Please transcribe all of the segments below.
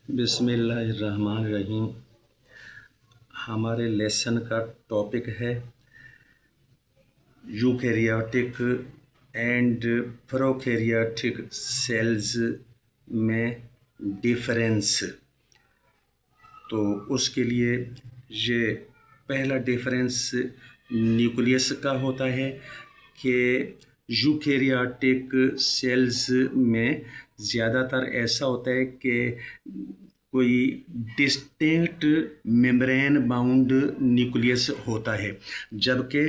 बिस्मिल्लाहिर्रहमानिर्रहीम। हमारे लेसन का टॉपिक है यूकैरियोटिक एंड प्रोकैरियोटिक सेल्स में डिफरेंस। तो उसके लिए ये पहला डिफरेंस न्यूक्लियस का होता है कि यूकैरियोटिक सेल्स में ज़्यादातर ऐसा होता है कि कोई डिस्टिंक्ट मेम्ब्रेन बाउंड न्यूक्लियस होता है, जबकि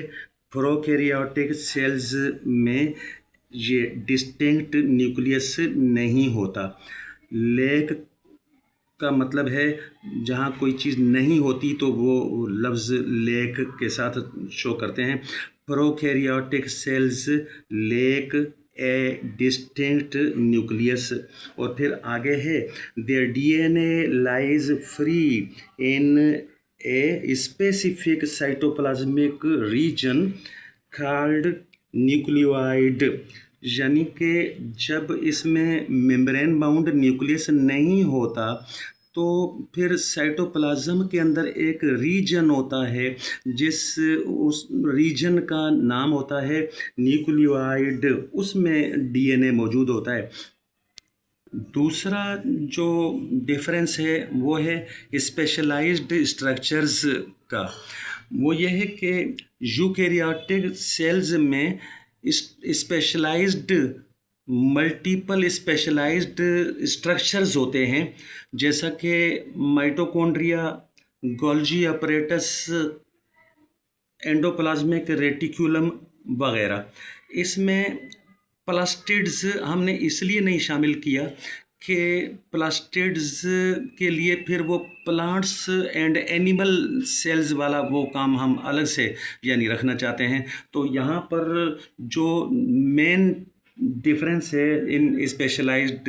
प्रोकैरियोटिक सेल्स में ये डिस्टिंक्ट न्यूक्लियस नहीं होता। लेक का मतलब है जहाँ कोई चीज़ नहीं होती तो वो लफ्ज़ लेक के साथ शो करते हैं। प्रोकैरियोटिक सेल्स लेक ए डिस्टिंक्ट न्यूक्लियस। और फिर आगे है there DNA lies free in a specific cytoplasmic reason called nucleoid. यानी कि जब इसमें मेम्ब्रेन बाउंड न्यूक्लियस नहीं होता तो फिर साइटोप्लाज्म के अंदर एक रीजन होता है उस रीजन का नाम होता है न्यूक्लियोइड। उसमें डीएनए मौजूद होता है। दूसरा जो डिफरेंस है वो है स्पेशलाइज्ड स्ट्रक्चर्स का। वो ये है कि यूकैरियोटिक सेल्स में स्पेशलाइज्ड मल्टीपल स्पेशलाइज्ड स्ट्रक्चर्स होते हैं, जैसा कि mitochondria, Golgi apparatus, endoplasmic reticulum वगैरह। इसमें प्लास्टिड्स हमने इसलिए नहीं शामिल किया कि प्लास्टिड्स के लिए फिर वो प्लांट्स एंड एनिमल सेल्स वाला वो काम हम अलग से यानी रखना चाहते हैं। तो यहाँ पर जो मेन डिफरेंस है इन स्पेशलाइज्ड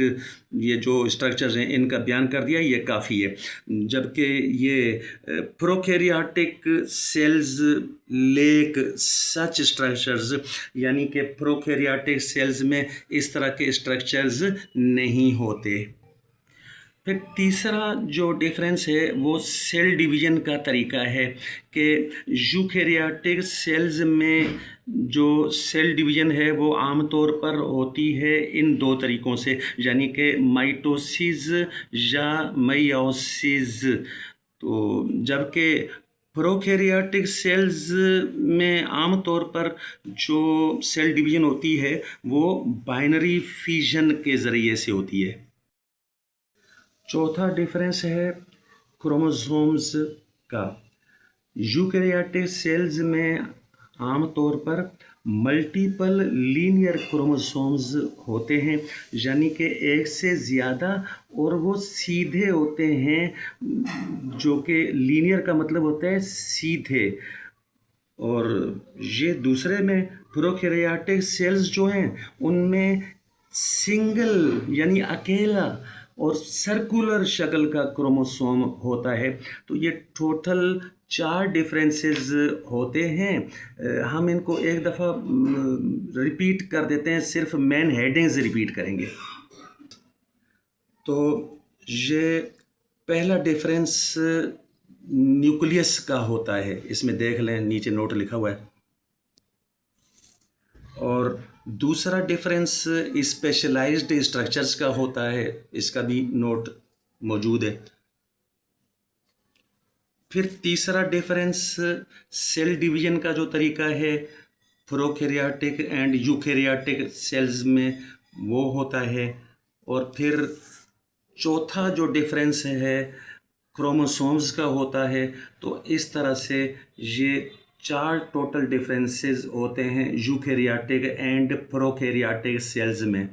ये जो स्ट्रक्चर्स हैं इनका बयान कर दिया, ये काफ़ी है। जबकि ये प्रोकैरियोटिक सेल्स लेक सच स्ट्रक्चर्स, यानी कि प्रोकैरियोटिक सेल्स में इस तरह के स्ट्रक्चर्स नहीं होते। फिर तीसरा जो डिफरेंस है वो सेल डिवीज़न का तरीका है कि यूकैरियोटिक सेल्स में जो सेल डिवीज़न है वो आमतौर पर होती है इन दो तरीक़ों से, यानी कि माइटोसिस या मेयोसिस। तो जबकि प्रोकैरियोटिक सेल्स में आमतौर पर जो सेल डिवीज़न होती है वो बाइनरी फिजन के ज़रिए से होती है। चौथा डिफरेंस है क्रोमोसोम्स का। यूकैरियोटिक सेल्स में आमतौर पर मल्टीपल लीनियर क्रोमोसोम्स होते हैं, यानी कि एक से ज़्यादा, और वो सीधे होते हैं, जो कि लीनियर का मतलब होता है सीधे। और ये दूसरे में प्रोकैरियोटिक सेल्स जो हैं उनमें सिंगल यानी अकेला और सर्कुलर शक्ल का क्रोमोसोम होता है। तो ये टोटल 4 डिफरेंसेस होते हैं। हम इनको एक दफ़ा रिपीट कर देते हैं, सिर्फ मेन हेडिंग्स रिपीट करेंगे। तो ये पहला डिफरेंस न्यूक्लियस का होता है, इसमें देख लें नीचे नोट लिखा हुआ है। और दूसरा डिफरेंस स्पेशलाइज्ड स्ट्रक्चर्स का होता है, इसका भी नोट मौजूद है। फिर तीसरा डिफरेंस सेल डिवीज़न का जो तरीका है प्रोकैरियोटिक एंड यूकैरियोटिक सेल्स में वो होता है। और फिर चौथा जो डिफरेंस है क्रोमोसोम्स का होता है। तो इस तरह से ये 4 टोटल डिफरेंसेस होते हैं यूकैरियोटिक एंड प्रोकैरियोटिक सेल्स में।